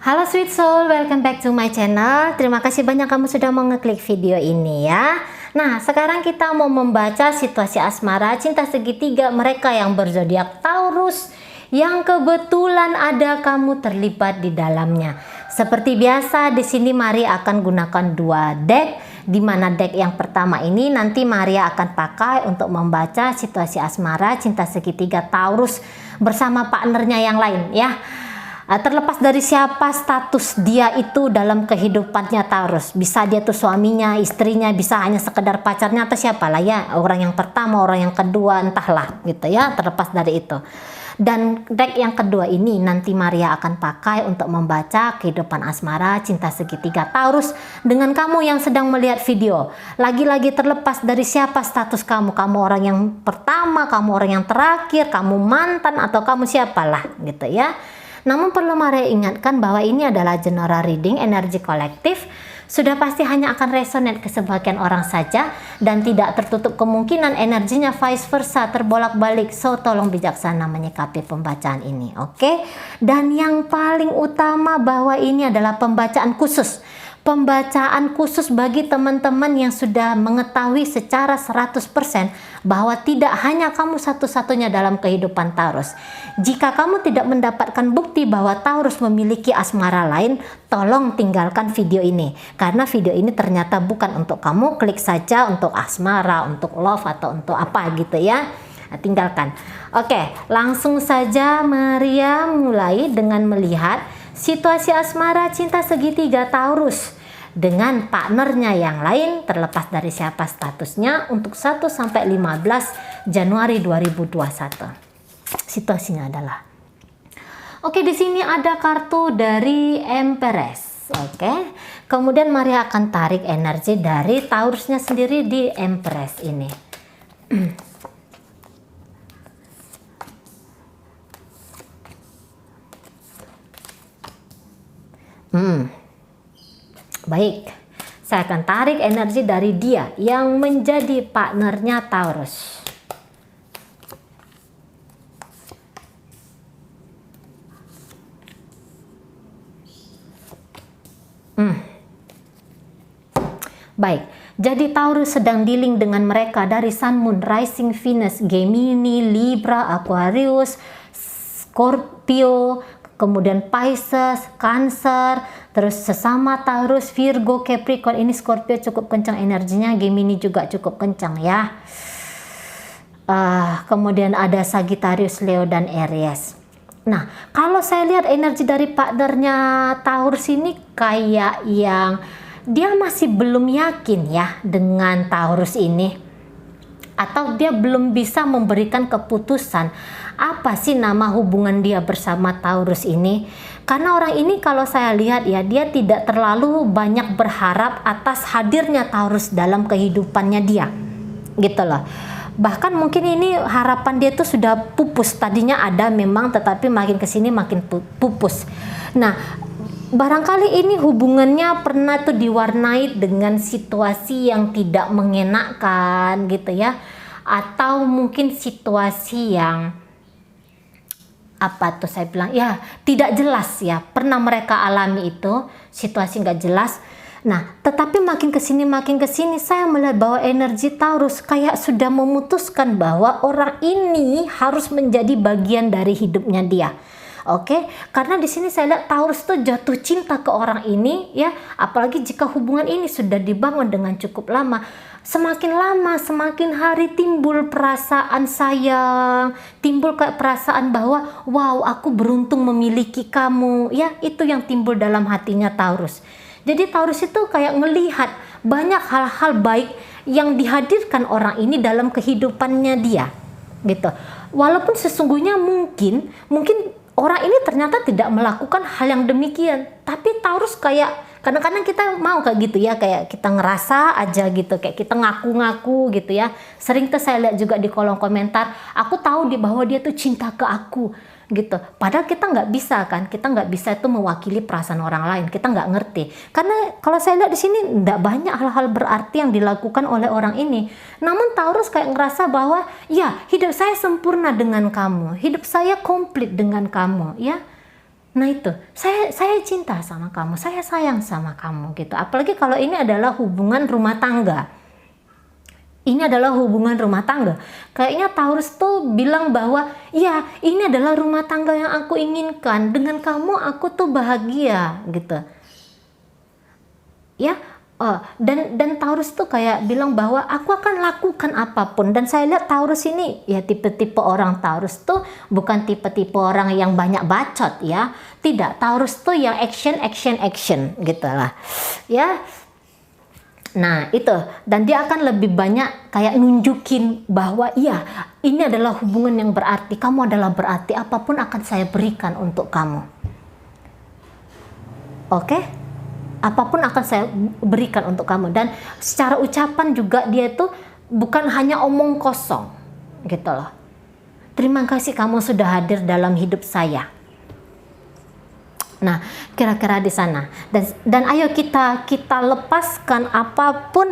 Halo sweet soul, welcome back to my channel. Terima kasih banyak kamu sudah mau ngeklik video ini ya. Nah, sekarang kita mau membaca situasi asmara cinta segitiga mereka yang berzodiak Taurus, yang kebetulan ada kamu terlibat di dalamnya. Seperti biasa, di sini Maria akan gunakan dua deck, di mana deck yang pertama ini nanti Maria akan pakai untuk membaca situasi asmara cinta segitiga Taurus bersama partnernya yang lain ya. Terlepas dari siapa status dia itu dalam kehidupannya Taurus, bisa dia tuh suaminya, istrinya, bisa hanya sekedar pacarnya atau siapalah ya, orang yang pertama, orang yang kedua, entahlah gitu ya, terlepas dari itu. Dan deck yang kedua ini nanti Maria akan pakai untuk membaca kehidupan asmara cinta segitiga Taurus dengan kamu yang sedang melihat video. Lagi-lagi terlepas dari siapa status kamu, kamu orang yang pertama, kamu orang yang terakhir, kamu mantan atau kamu siapalah gitu ya. Namun perlu Maria ingatkan bahwa ini adalah general reading energi kolektif, sudah pasti hanya akan resonate ke sebagian orang saja dan tidak tertutup kemungkinan energinya vice versa terbolak-balik. So tolong bijaksana menyikapi pembacaan ini, oke? Dan yang paling utama bahwa ini adalah pembacaan khusus. Pembacaan khusus bagi teman-teman yang sudah mengetahui secara 100% bahwa tidak hanya kamu satu-satunya dalam kehidupan Taurus. Jika kamu tidak mendapatkan bukti bahwa Taurus memiliki asmara lain, tolong tinggalkan video ini. Karena video ini ternyata bukan untuk kamu, klik saja untuk asmara, untuk love, atau untuk apa gitu ya. Tinggalkan. Oke, langsung saja Maria mulai dengan melihat situasi asmara cinta segitiga Taurus dengan partnernya yang lain terlepas dari siapa statusnya untuk 1-15 Januari 2021. Situasinya adalah di sini ada kartu dari Empress. Kemudian Maria akan tarik energi dari Taurusnya sendiri di Empress ini. Baik, saya akan tarik energi dari dia yang menjadi partnernya Taurus. Baik, jadi Taurus sedang dealing dengan mereka dari Sun, Moon, Rising, Venus, Gemini, Libra, Aquarius, Scorpio, kemudian Pisces, Cancer, terus sesama Taurus, Virgo, Capricorn. Ini Scorpio cukup kencang energinya, Gemini juga cukup kencang ya. Kemudian ada Sagittarius, Leo, dan Aries. Nah, kalau saya lihat energi dari partnernya Taurus ini kayak yang dia masih belum yakin ya dengan Taurus ini, atau dia belum bisa memberikan keputusan apa sih nama hubungan dia bersama Taurus ini. Karena orang ini kalau saya lihat ya, dia tidak terlalu banyak berharap atas hadirnya Taurus dalam kehidupannya dia gitu loh. Bahkan mungkin ini harapan dia tuh sudah pupus, tadinya ada memang tetapi makin kesini makin pupus. Nah, barangkali ini hubungannya pernah tuh diwarnai dengan situasi yang tidak mengenakan gitu ya, atau mungkin situasi yang apa tuh saya bilang ya tidak jelas ya, pernah mereka alami itu situasi nggak jelas. Nah, tetapi makin kesini saya melihat bahwa energi Taurus kayak sudah memutuskan bahwa orang ini harus menjadi bagian dari hidupnya dia. Karena di sini saya lihat Taurus tuh jatuh cinta ke orang ini ya, apalagi jika hubungan ini sudah dibangun dengan cukup lama. Semakin lama, semakin hari timbul perasaan sayang, timbul kayak perasaan bahwa wow, aku beruntung memiliki kamu ya, itu yang timbul dalam hatinya Taurus. Jadi Taurus itu kayak ngelihat banyak hal-hal baik yang dihadirkan orang ini dalam kehidupannya dia gitu. Walaupun sesungguhnya mungkin orang ini ternyata tidak melakukan hal yang demikian, tapi Taurus kayak kadang-kadang kita mau kayak gitu ya, kayak kita ngerasa aja gitu, kayak kita ngaku-ngaku gitu ya. Sering tuh saya lihat juga di kolom komentar, aku tahu bahwa dia tuh cinta ke aku gitu. Padahal kita nggak bisa kan, kita nggak bisa itu mewakili perasaan orang lain, kita nggak ngerti. Karena kalau saya lihat di sini nggak banyak hal-hal berarti yang dilakukan oleh orang ini. Namun Taurus kayak ngerasa bahwa ya hidup saya sempurna dengan kamu, hidup saya komplit dengan kamu ya. Nah itu, saya cinta sama kamu, saya sayang sama kamu gitu. Apalagi kalau ini adalah hubungan rumah tangga. Ini adalah hubungan rumah tangga. Kayaknya Taurus tuh bilang bahwa ya ini adalah rumah tangga yang aku inginkan. Dengan kamu aku tuh bahagia gitu. Ya, dan Taurus tuh kayak bilang bahwa aku akan lakukan apapun. Dan saya lihat Taurus ini ya tipe-tipe orang Taurus tuh bukan tipe-tipe orang yang banyak bacot ya. Tidak, Taurus tuh yang action gitu lah. Ya. Nah itu, dan dia akan lebih banyak kayak nunjukin bahwa iya ini adalah hubungan yang berarti, kamu adalah berarti, apapun akan saya berikan untuk kamu. Oke? Apapun akan saya berikan untuk kamu. Dan secara ucapan juga dia itu bukan hanya omong kosong gitu loh. Terima kasih kamu sudah hadir dalam hidup saya. Nah, kira-kira di sana. Dan ayo kita lepaskan apapun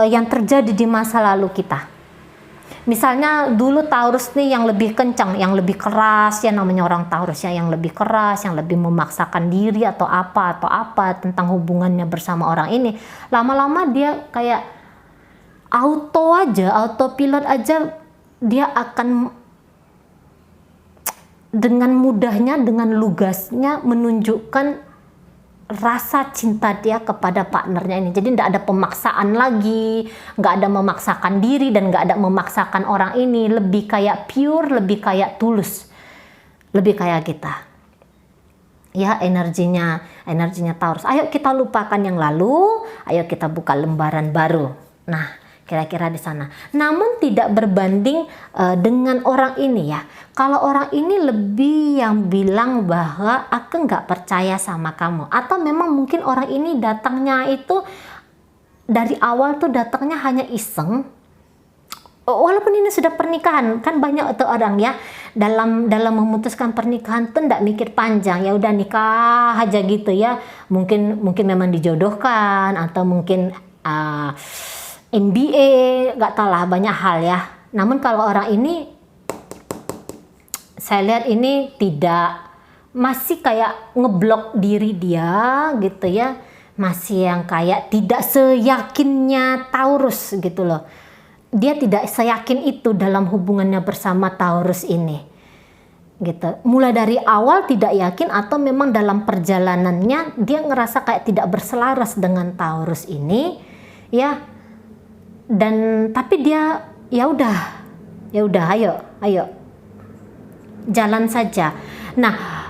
yang terjadi di masa lalu kita. Misalnya dulu Taurus nih yang lebih kencang, yang lebih keras, ya namanya orang Taurus ya, yang lebih keras, yang lebih memaksakan diri atau apa tentang hubungannya bersama orang ini. Lama-lama dia kayak autopilot aja, dia akan dengan mudahnya, dengan lugasnya menunjukkan rasa cinta dia kepada partnernya ini. Jadi tidak ada pemaksaan lagi, nggak ada memaksakan diri dan nggak ada memaksakan orang ini. Lebih kayak pure, lebih kayak tulus, lebih kayak kita. Ya energinya Taurus. Ayo kita lupakan yang lalu, ayo kita buka lembaran baru. Nah kira-kira di sana. Namun tidak berbanding dengan orang ini ya. Kalau orang ini lebih yang bilang bahwa aku nggak percaya sama kamu. Atau memang mungkin orang ini datangnya itu dari awal tuh datangnya hanya iseng. Walaupun ini sudah pernikahan, kan banyak tuh orang ya dalam memutuskan pernikahan tuh nggak mikir panjang, ya udah nikah aja gitu ya. Mungkin memang dijodohkan atau mungkin MBA, gak tau lah, banyak hal ya. Namun kalau orang ini, saya lihat ini tidak, masih kayak ngeblok diri dia gitu ya. Masih yang kayak tidak seyakinnya Taurus gitu loh. Dia tidak seyakin itu dalam hubungannya bersama Taurus ini. Gitu. Mulai dari awal tidak yakin atau memang dalam perjalanannya dia ngerasa kayak tidak berselaras dengan Taurus ini. Ya. Dan tapi dia ya udah ayo jalan saja. Nah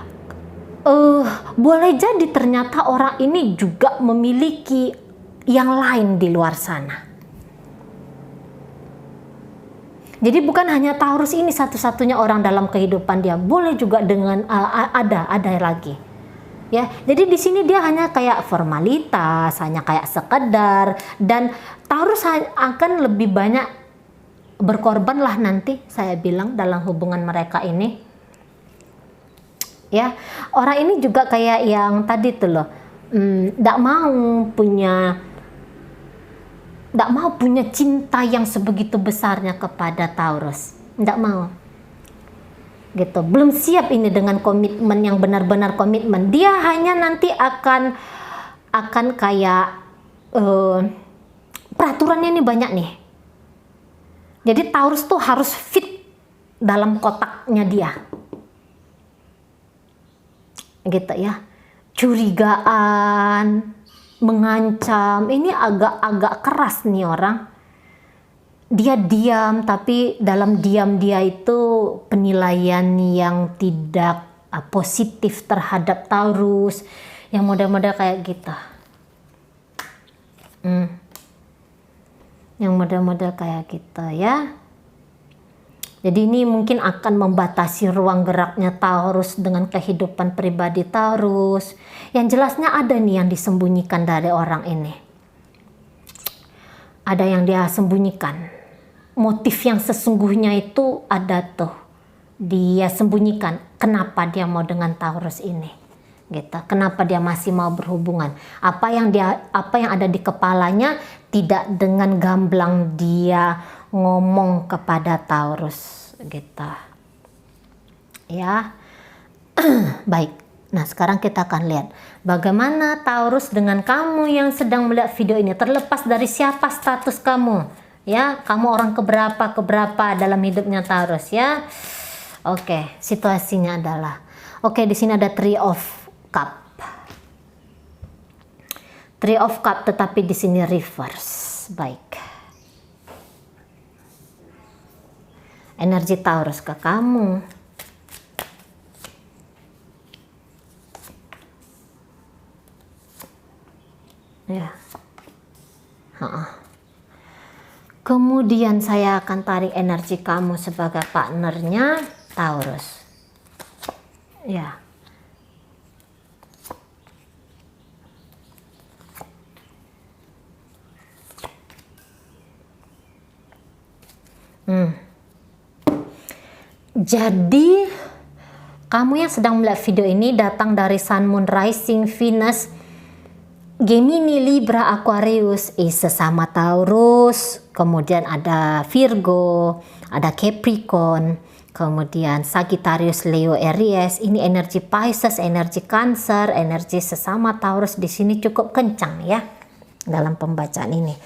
boleh jadi ternyata orang ini juga memiliki yang lain di luar sana. Jadi bukan hanya Taurus ini satu-satunya orang dalam kehidupan dia, boleh juga dengan ada lagi. Ya, jadi di sini dia hanya kayak formalitas, hanya kayak sekedar, dan Taurus akan lebih banyak berkorban lah nanti, saya bilang dalam hubungan mereka ini. Ya, orang ini juga kayak yang tadi tuh loh, nggak mau punya cinta yang sebegitu besarnya kepada Taurus, nggak mau. Gitu, belum siap ini dengan komitmen yang benar-benar komitmen. Dia hanya nanti akan kayak peraturannya ini banyak nih. Jadi Taurus tuh harus fit dalam kotaknya dia. Gitu ya. Curigaan, mengancam, ini agak keras nih orang. Dia diam, tapi dalam diam dia itu penilaian yang tidak positif terhadap Taurus, yang model-model kayak gitu. Yang model-model kayak gitu ya. Jadi ini mungkin akan membatasi ruang geraknya Taurus dengan kehidupan pribadi Taurus. Yang jelasnya ada nih yang disembunyikan dari orang ini. Ada yang dia sembunyikan. Motif yang sesungguhnya itu ada tuh, dia sembunyikan. Kenapa dia mau dengan Taurus ini, gitu? Kenapa dia masih mau berhubungan? Apa yang ada di kepalanya tidak dengan gamblang dia ngomong kepada Taurus, gitu. Ya, baik. Nah, sekarang kita akan lihat bagaimana Taurus dengan kamu yang sedang melihat video ini, terlepas dari siapa status kamu, ya, kamu orang keberapa dalam hidupnya Taurus, ya. Oke, situasinya adalah, oke, di sini ada Three of Cup. Three of Cup, tetapi di sini reverse. Baik. Energi Taurus ke kamu. Ya. Kemudian saya akan tarik energi kamu sebagai partnernya Taurus. Ya. Jadi kamu yang sedang melihat video ini datang dari Sun, Moon, Rising, Venus, Gemini, Libra, Aquarius, sesama Taurus, kemudian ada Virgo, ada Capricorn, kemudian Sagittarius, Leo, Aries. Ini energi Pisces, energi Cancer, energi sesama Taurus di sini cukup kencang, ya, dalam pembacaan ini.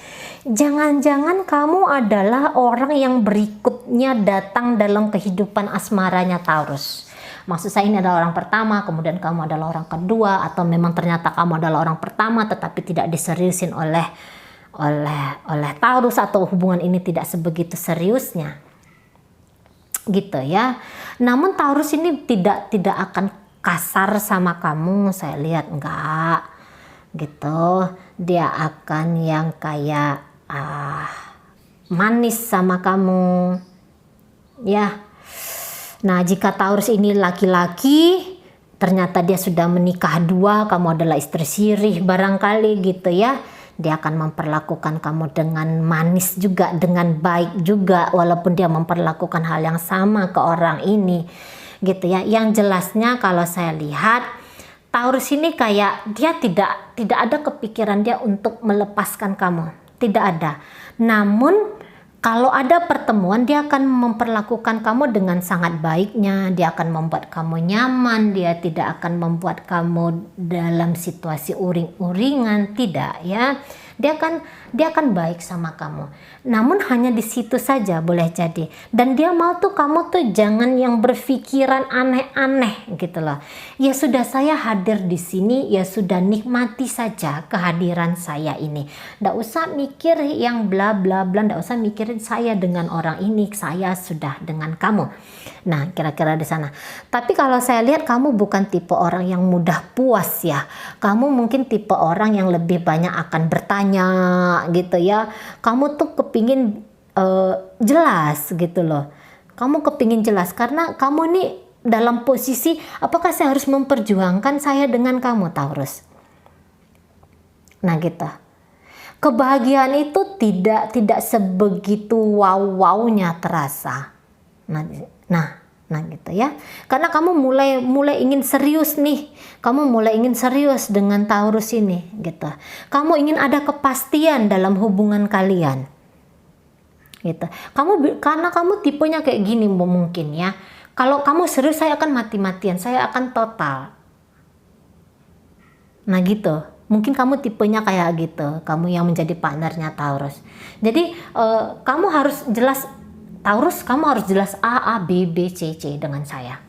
Jangan-jangan kamu adalah orang yang berikutnya datang dalam kehidupan asmaranya Taurus. Maksud saya ini adalah orang pertama, kemudian kamu adalah orang kedua, atau memang ternyata kamu adalah orang pertama tetapi tidak diseriusin oleh Taurus, atau hubungan ini tidak sebegitu seriusnya. Gitu, ya. Namun Taurus ini tidak akan kasar sama kamu, saya lihat enggak. Gitu. Dia akan yang kayak manis sama kamu. Ya. Nah, jika Taurus ini laki-laki, ternyata dia sudah menikah dua, kamu adalah istri sirih barangkali, gitu, ya. Dia akan memperlakukan kamu dengan manis juga, dengan baik juga, walaupun dia memperlakukan hal yang sama ke orang ini, gitu, ya. Yang jelasnya kalau saya lihat Taurus ini kayak dia tidak ada kepikiran dia untuk melepaskan kamu, tidak ada. Namun kalau ada pertemuan, dia akan memperlakukan kamu dengan sangat baiknya. Dia akan membuat kamu nyaman. Dia tidak akan membuat kamu dalam situasi uring-uringan. Tidak, ya. Dia akan baik sama kamu. Namun hanya di situ saja boleh jadi. Dan dia mau tuh kamu tuh jangan yang berpikiran aneh-aneh, gitu loh. Ya sudah, saya hadir di sini, ya sudah, nikmati saja kehadiran saya ini. Nggak usah mikir yang bla bla bla, nggak usah mikirin saya dengan orang ini, saya sudah dengan kamu. Nah, kira-kira di sana. Tapi kalau saya lihat kamu bukan tipe orang yang mudah puas, ya. Kamu mungkin tipe orang yang lebih banyak akan bertanya, gitu, ya. Kamu tuh kepingin jelas, gitu loh. Kamu kepingin jelas karena kamu nih dalam posisi apakah saya harus memperjuangkan saya dengan kamu, Taurus. Nah, gitu. Kebahagiaan itu tidak sebegitu wow-wownya terasa. Nah, gitu, ya. Karena kamu mulai ingin serius nih. Kamu mulai ingin serius dengan Taurus ini, gitu. Kamu ingin ada kepastian dalam hubungan kalian. Gitu. Karena kamu tipenya kayak gini mungkin, ya. Kalau kamu serius, saya akan mati-matian, saya akan total. Nah, gitu. Mungkin kamu tipenya kayak gitu. Kamu yang menjadi partnernya Taurus. Jadi kamu harus jelas, Taurus, kamu harus jelas A, B, C dengan saya.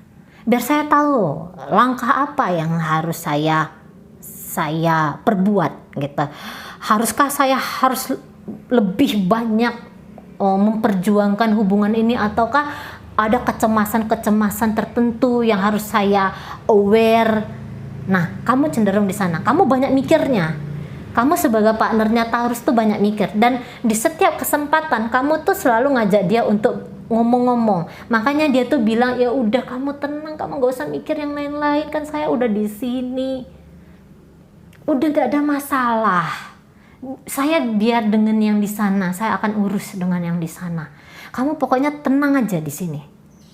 Biar saya tahu langkah apa yang harus saya perbuat, gitu. Haruskah saya harus lebih banyak memperjuangkan hubungan ini, ataukah ada kecemasan tertentu yang harus saya aware? Nah, kamu cenderung di sana. Kamu banyak mikirnya. Kamu sebagai partnernya Taurus tuh banyak mikir, dan di setiap kesempatan kamu tuh selalu ngajak dia untuk ngomong-ngomong. Makanya dia tuh bilang, ya udah kamu tenang, kamu gak usah mikir yang lain-lain, kan saya udah di sini. Udah gak ada masalah. Saya biar dengan yang di sana, saya akan urus dengan yang di sana. Kamu pokoknya tenang aja di sini.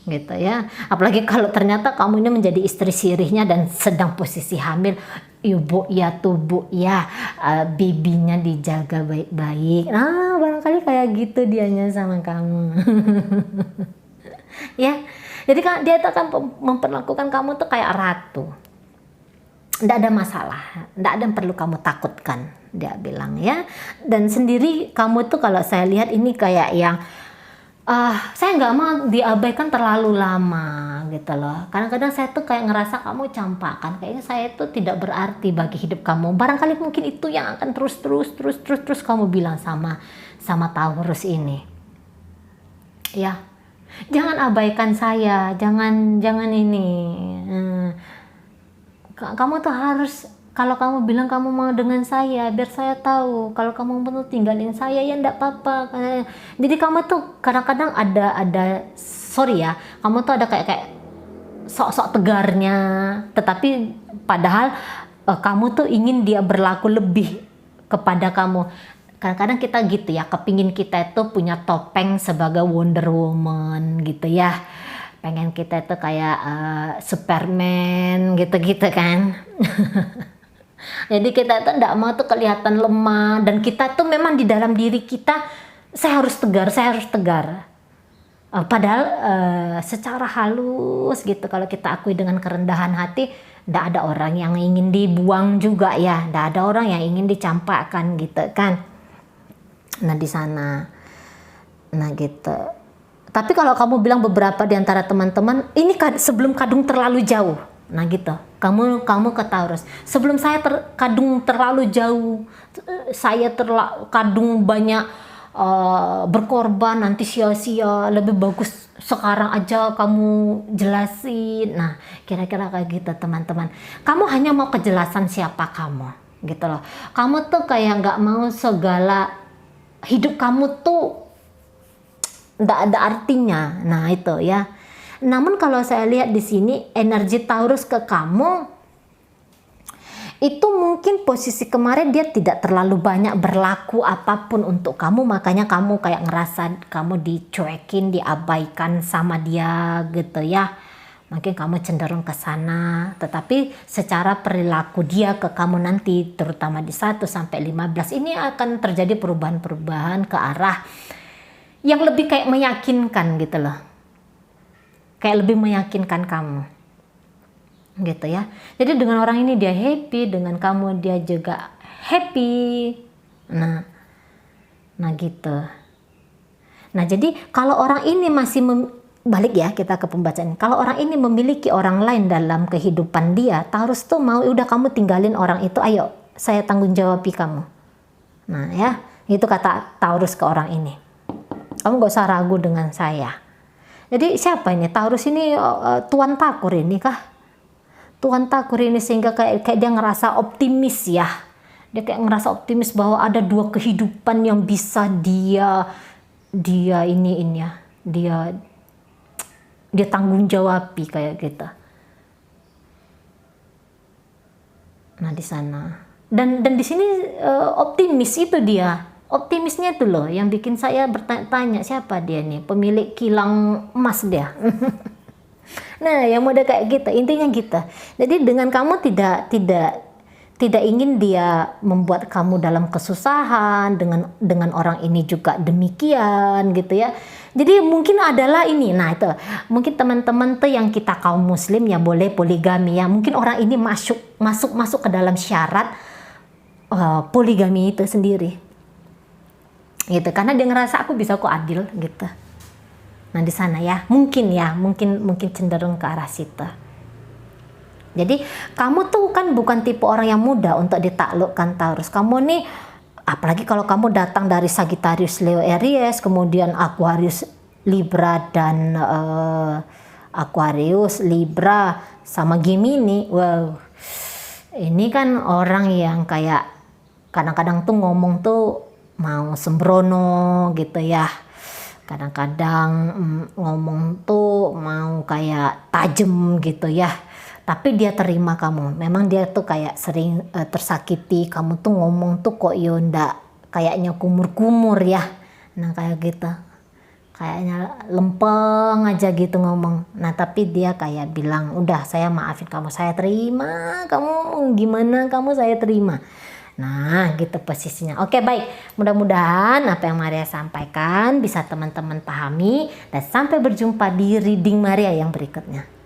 Gitu, ya. Apalagi kalau ternyata kamu ini menjadi istri sirihnya dan sedang posisi hamil, ibu ya tubuh ya, babynya dijaga baik-baik. Nah, barangkali kayak gitu dianya sama kamu. Ya, jadi dia akan memperlakukan kamu tuh kayak ratu. Nggak ada masalah, nggak ada yang perlu kamu takutkan, dia bilang ya. Dan sendiri kamu tuh kalau saya lihat ini kayak yang saya nggak mau diabaikan terlalu lama gitu loh. Kadang-kadang saya tuh kayak ngerasa kamu campakan, kayaknya saya tuh tidak berarti bagi hidup kamu. Barangkali mungkin itu yang akan terus kamu bilang sama Taurus ini. Ya, jangan abaikan saya, jangan ini. Kamu tuh harus, kalau kamu bilang kamu mau dengan saya, biar saya tahu. Kalau kamu perlu tinggalin saya, ya enggak apa-apa. Jadi kamu tuh kadang-kadang ada sorry ya, kamu tuh ada kayak sok-sok tegarnya, tetapi padahal kamu tuh ingin dia berlaku lebih kepada kamu. Kadang-kadang kita gitu ya, kepingin kita itu punya topeng sebagai Wonder Woman gitu ya. Pengen kita itu kayak Superman gitu-gitu kan. Jadi kita tuh enggak mau tuh kelihatan lemah, dan kita tuh memang di dalam diri kita saya harus tegar. Padahal secara halus gitu, kalau kita akui dengan kerendahan hati, enggak ada orang yang ingin dibuang juga ya, enggak ada orang yang ingin dicampakkan gitu kan. Nah di sana, nah gitu. Tapi kalau kamu bilang beberapa di antara teman-teman, ini sebelum kadung terlalu jauh. Nah gitu, kamu ke Taurus. Sebelum saya kadung terlalu jauh, saya kadung banyak berkorban, nanti sia-sia, lebih bagus sekarang aja kamu jelasin. Nah kira-kira kayak gitu teman-teman. Kamu hanya mau kejelasan siapa kamu gitu loh. Kamu tuh kayak nggak mau segala hidup kamu tuh nggak ada artinya. Nah itu ya. Namun kalau saya lihat di sini energi Taurus ke kamu itu mungkin posisi kemarin dia tidak terlalu banyak berlaku apapun untuk kamu, makanya kamu kayak ngerasa kamu dicuekin, diabaikan sama dia gitu ya. Mungkin kamu cenderung ke sana, tetapi secara perilaku dia ke kamu nanti terutama di 1 sampai 15 ini akan terjadi perubahan-perubahan ke arah yang lebih kayak meyakinkan gitu loh. Kayak lebih meyakinkan kamu. Gitu ya. Jadi dengan orang ini dia happy, dengan kamu dia juga happy. Nah gitu. Nah jadi kalau orang ini masih balik ya kita ke pembacaan. Kalau orang ini memiliki orang lain dalam kehidupan dia, Taurus tuh mau udah kamu tinggalin orang itu, ayo saya tanggung jawabi kamu. Nah ya, itu kata Taurus ke orang ini. Kamu gak usah ragu dengan saya. Jadi siapa ini? Taurus ini Tuan Takur ini kah? Tuan Takur ini sehingga kayak dia ngerasa optimis ya. Dia kayak ngerasa optimis bahwa ada 2 kehidupan yang bisa dia tanggung jawabi kayak gitu. Nah di sana. Dan di sini optimis itu dia. Optimisnya itu loh yang bikin saya bertanya siapa dia nih, pemilik kilang emas dia. Nah yang mode kayak gitu, intinya gitu. Jadi dengan kamu tidak ingin dia membuat kamu dalam kesusahan, dengan orang ini juga demikian gitu ya. Jadi mungkin adalah ini, nah itu mungkin teman-teman tuh yang kita kaum muslim ya boleh poligami ya, mungkin orang ini masuk ke dalam syarat poligami itu sendiri gitu, karena dia ngerasa aku bisa kok adil gitu. Nah di sana ya mungkin cenderung ke arah situ. Jadi kamu tuh kan bukan tipe orang yang mudah untuk ditaklukkan Taurus. Kamu nih apalagi kalau kamu datang dari Sagittarius, Leo, Aries, kemudian Aquarius, Libra dan Aquarius, Libra sama Gemini. Wow. Ini kan orang yang kayak kadang-kadang tuh ngomong tuh mau sembrono gitu ya. Kadang-kadang ngomong tuh mau kayak tajem gitu ya. Tapi dia terima kamu. Memang dia tuh kayak sering tersakiti. Kamu tuh ngomong tuh kok yonda kayaknya kumur-kumur ya. Nah kayak gitu. Kayaknya lempeng aja gitu ngomong. Nah tapi dia kayak bilang, udah saya maafin kamu. Saya terima. Kamu gimana kamu saya terima. Nah gitu posisinya. Oke baik, mudah-mudahan apa yang Maria sampaikan bisa teman-teman pahami. Dan sampai berjumpa di reading Maria yang berikutnya.